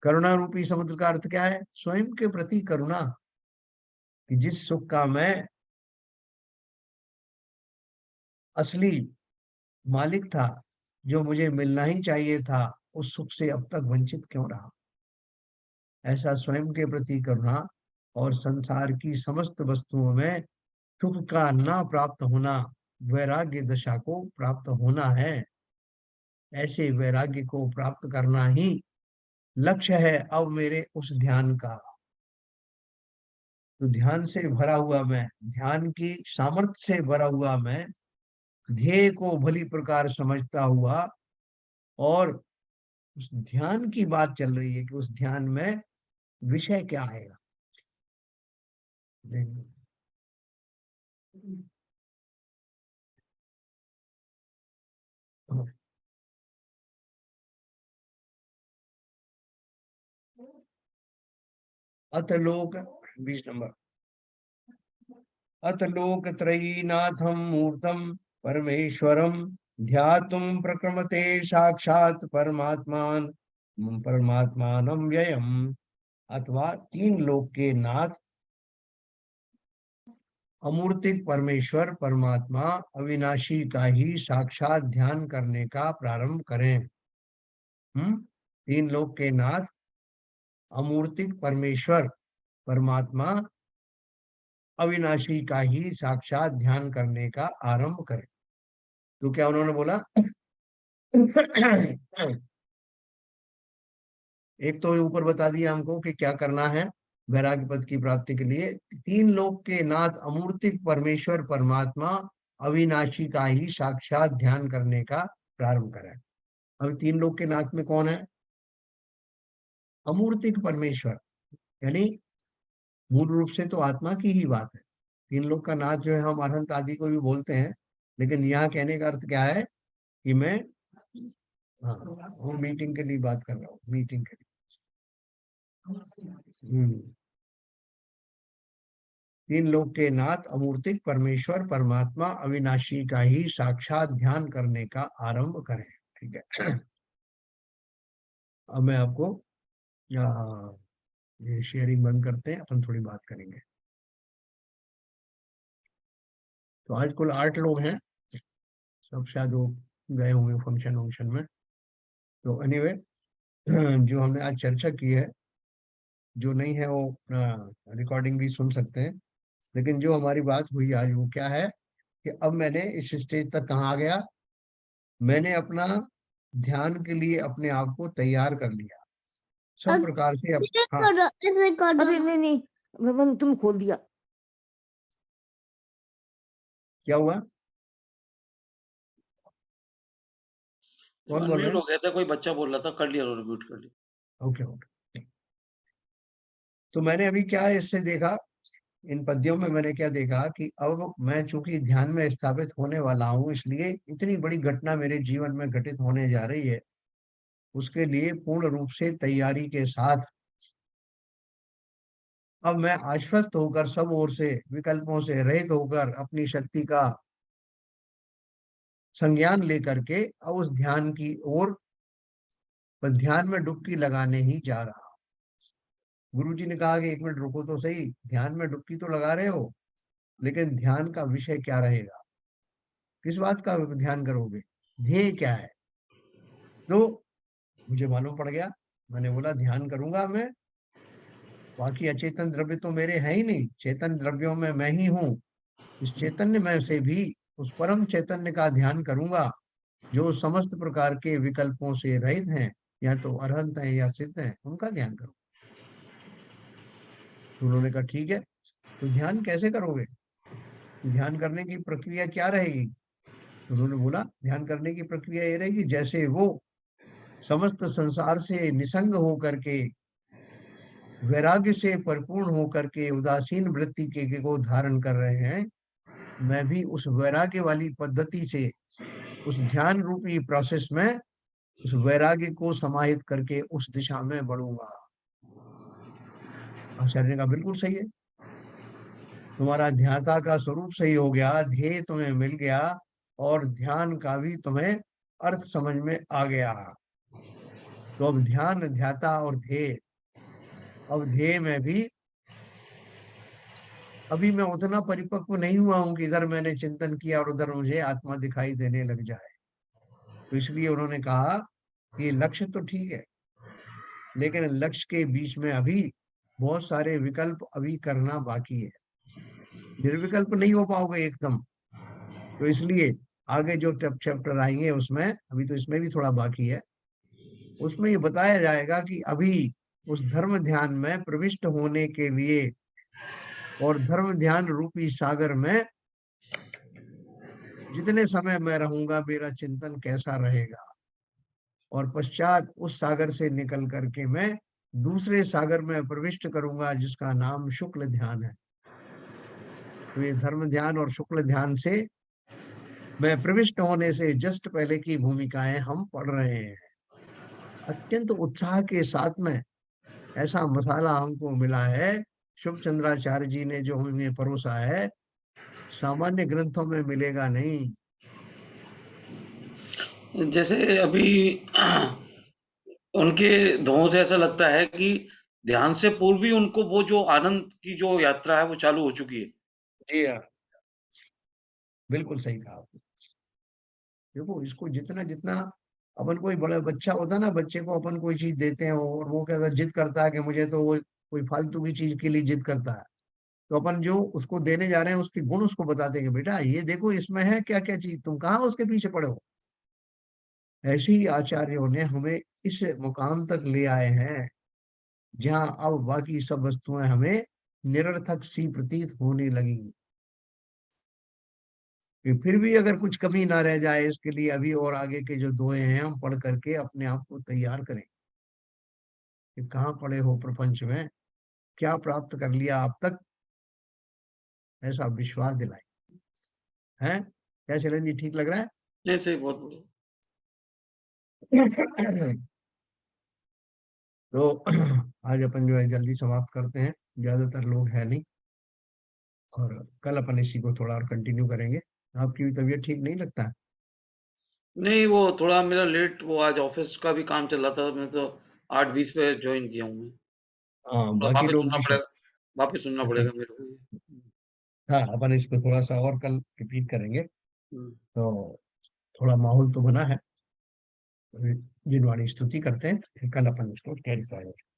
[SPEAKER 1] करुणा रूपी समुद्र का अर्थ क्या है? स्वयं के प्रति करुणा, कि जिस सुख का मैं असली मालिक था, जो मुझे मिलना ही चाहिए था, उस सुख से अब तक वंचित क्यों रहा। ऐसा स्वयं के प्रति करुणा और संसार की समस्त वस्तुओं में सुख का ना प्राप्त होना वैराग्य दशा को प्राप्त होना है। ऐसे वैराग्य को प्राप्त करना ही लक्ष्य है अब मेरे उस ध्यान का। तो ध्यान से भरा हुआ मैं, ध्यान की सामर्थ्य से भरा हुआ मैं, ध्येय को भली प्रकार समझता हुआ, और उस ध्यान की बात चल रही है कि उस ध्यान में विषय क्या आएगा। देखो, अतलोक 20 नंबर। अतलोकत्रयीनाथं मूर्तं परमेश्वरं ध्यातुं प्रक्रमते साक्षात् परमात्मानं व्ययम्। अथवा तीन लोक के नाथ अमूर्तिक परमेश्वर परमात्मा अविनाशी का ही साक्षात ध्यान करने का प्रारंभ करें। तीन लोक के नाथ अमूर्तिक परमेश्वर परमात्मा अविनाशी का ही साक्षात ध्यान करने का आरंभ करें। तो क्या उन्होंने बोला? एक तो ऊपर बता दिया हमको कि क्या करना है वैराग्य पद की प्राप्ति के लिए। तीन लोक के नाथ अमूर्तिक परमेश्वर परमात्मा अविनाशी का ही साक्षात ध्यान करने का प्रारंभ करें। अब तीन लोक के नाथ में कौन है? अमूर्तिक परमेश्वर, यानी मूल रूप से तो आत्मा की ही बात है। तीन लोक का नाथ जो है हम अनंत आदि को भी बोलते हैं, लेकिन यहाँ कहने का अर्थ क्या है कि मैं, हाँ, वो मीटिंग के लिए बात कर रहा हूँ, मीटिंग के लिए। तीन लोक के नाथ अमूर्तिक परमेश्वर परमात्मा अविनाशी का ही साक्षात ध्यान करने का आरंभ करें। ठीक है। अब मैं आपको ये शेयरिंग बंद करते हैं, अपन थोड़ी बात करेंगे। तो आज कुल 8 लोग हैं, सब शायद वो गए होंगे फंक्शन वंक्शन में। तो एनीवे, जो हमने आज चर्चा की है, जो नहीं है वो रिकॉर्डिंग भी सुन सकते हैं। लेकिन जो हमारी बात हुई आज वो क्या है कि अब मैंने इस स्टेज तक कहाँ आ गया, मैंने अपना ध्यान के लिए अपने आप को तैयार कर लिया सब प्रकार से। हाँ,
[SPEAKER 2] अरे नहीं, तुम खोल दिया।
[SPEAKER 1] क्या हुआ? कौन बोल रहे
[SPEAKER 3] अनम्यूट
[SPEAKER 1] हैं?
[SPEAKER 3] हो गया था, कोई बच्चा बोल रहा था, कर लिया उन्होंने, म्यूट कर लिया।
[SPEAKER 1] Okay okay. तो मैंने अभी क्या इससे देखा, इन पद्यों में मैंने क्या देखा कि अब मैं चूंकि ध्यान में स्थापित होने वाला हूँ, इसलिए इतनी बड़ी घटना मेरे जीवन में घटित होने जा रही है, उसके लिए पूर्ण रूप से तैयारी के साथ अब मैं आश्वस्त होकर सब ओर से विकल्पों से रहित होकर अपनी शक्ति का संज्ञान लेकर के अब उस ध्यान की ओर, ध्यान में डुबकी लगाने ही जा रहा। गुरुजी ने कहा कि 1 मिनट रुको तो सही, ध्यान में डुबकी तो लगा रहे हो, लेकिन ध्यान का विषय क्या रहेगा, किस बात का ध्यान करोगे, ध्येय क्या है? तो मुझे मालूम पड़ गया, मैंने बोला ध्यान करूंगा मैं, बाकी अचेतन द्रव्य तो मेरे हैं ही नहीं, चेतन द्रव्यों में मैं ही हूँ। इस चैतन्य में से भी उस परम चैतन्य का ध्यान करूंगा जो समस्त प्रकार के विकल्पों से रहित हैं, या तो अरहंत हैं या सिद्ध हैं, उनका ध्यान करूं। तो उन्होंने कहा ठीक है, तो ध्यान कैसे करोगे, ध्यान करने की प्रक्रिया क्या रहेगी? तो उन्होंने बोला ध्यान करने की प्रक्रिया ये रहेगी जैसे वो समस्त संसार से निसंग होकर के, वैराग्य से परिपूर्ण होकर के उदासीन वृत्ति के को धारण कर रहे हैं, मैं भी उस वैराग्य वाली पद्धति से उस ध्यान रूपी प्रोसेस में उस वैराग्य को समाहित करके उस दिशा में बढ़ूंगा। आचार्य ने कहा बिल्कुल सही है, तुम्हारा ध्याता का स्वरूप सही हो गया, ध्येय तुम्हें मिल गया और ध्यान का भी तुम्हें अर्थ समझ में आ गया। तो अब ध्यान, ध्याता और ध्येय, अब ध्येय में भी अभी मैं उतना परिपक्व नहीं हुआ हूं कि इधर मैंने चिंतन किया और उधर मुझे आत्मा दिखाई देने लग जाए। तो इसलिए उन्होंने कहा कि लक्ष्य तो ठीक है, लेकिन लक्ष्य के बीच में अभी बहुत सारे विकल्प अभी करना बाकी है, निर्विकल्प नहीं हो पाओगे एकदम। तो इसलिए आगे जो चैप्टर आएंगे उसमें, अभी तो इसमें भी थोड़ा बाकी है, उसमें ये बताया जाएगा कि अभी उस धर्म ध्यान में प्रविष्ट होने के लिए और धर्म ध्यान रूपी सागर में जितने समय मैं रहूंगा मेरा चिंतन कैसा रहेगा, और पश्चात उस सागर से निकल करके मैं दूसरे सागर में प्रविष्ट करूंगा जिसका नाम शुक्ल ध्यान है। तो ये धर्म ध्यान और शुक्ल ध्यान से मैं प्रविष्ट होने से जस्ट पहले की भूमिकाएं हम पढ़ रहे हैं। अत्यंत उत्साह के साथ में ऐसा मसाला हमको मिला है, शुभ चंद्राचार्य जी ने जो हमें परोसा है, सामान्य ग्रंथों में मिलेगा नहीं।
[SPEAKER 3] जैसे अभी उनके धुओं से ऐसा लगता है कि ध्यान से पूर्व ही उनको वो जो आनंद की जो यात्रा है वो चालू हो चुकी है।
[SPEAKER 1] जी हाँ, बिल्कुल सही कहा आपने। देखो इसको जितना जितना अपन कोई बड़ा बच्चा होता है ना, बच्चे को अपन कोई चीज देते हैं और वो कहता है, जिद करता है कि मुझे तो वो कोई फालतू की चीज के लिए जिद करता है, तो अपन जो उसको देने जा रहे हैं उसके गुण उसको बताते हैं कि बेटा ये देखो इसमें है क्या क्या चीज, तुम कहाँ उसके पीछे पड़े हो। ऐसे ही आचार्यों ने हमें इस मुकाम तक ले आए हैं जहाँ अब बाकी सब वस्तुएं हमें निरर्थक सी प्रतीत होने लगी। कि फिर भी अगर कुछ कमी ना रह जाए, इसके लिए अभी और आगे के जो दोहे हैं हम पढ़ करके अपने आप को तैयार करें कि कहाँ पड़े हो प्रपंच में, क्या प्राप्त कर लिया अब तक, ऐसा विश्वास दिलाए। हैं, क्या चलन जी, ठीक लग रहा
[SPEAKER 3] नहीं, सही, बहुत बढ़िया।
[SPEAKER 1] है? तो आज अपन जो है जल्दी समाप्त करते हैं, ज्यादातर लोग है नहीं, और कल अपन इसी को थोड़ा और कंटिन्यू करेंगे। आपकी भी तबीयत ठीक नहीं लगता है?
[SPEAKER 3] नहीं, वो थोड़ा मेरा लेट, वो आज ऑफिस का भी काम चल रहा था, मैं तो 8:20 पे ज्वाइन किया हूँ मैं।
[SPEAKER 1] हाँ,
[SPEAKER 3] थोड़ा
[SPEAKER 1] बाकी लोग भी शायद।
[SPEAKER 3] वापस सुनना पड़ेगा मेरे को ये।
[SPEAKER 1] हाँ, अपन इसको थोड़ा सा और कल रिपीट करेंगे।
[SPEAKER 3] हम्म।
[SPEAKER 1] तो थोड़ा माहौल तो बना है, जिनवाणी स्तुति करते हैं, फिर कल अपन इसको कैरी करेंगे।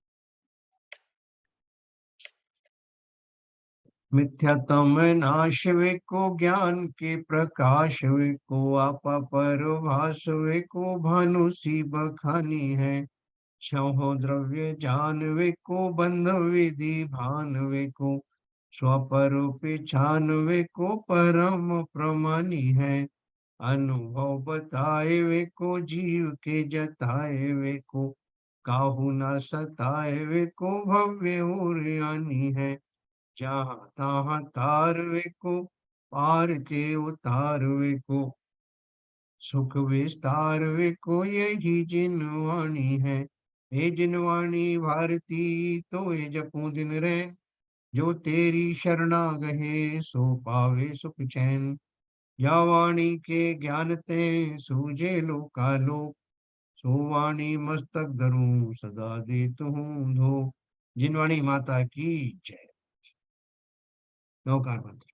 [SPEAKER 1] मिथ्यातम नाश वे को ज्ञान के प्रकाश वे को आपा पर भास वे को भानु सी बखानी है। छहो द्रव्य जान वे को बंध विधि भान वे को स्वपरूपी छान वे को परम प्रमानी है। अनुभव बताए वे को जीव के जताए वे को काहू न सताए वे को भव्य और यानी है। जहाँ तहाँ तार वे को पार के उतार वे को सुख विस्तार वे को यही जिनवाणी है। हे जिनवाणी भारती तो ये जपू दिन रैन, जो तेरी शरणा गहे सो पावे सुख चैन। या वाणी के ज्ञान ते सूझे लोकालोक, सो वाणी मस्तक धरूं सदा देत हूँ धो। जिनवाणी माता की जय। नौकार मंत्र।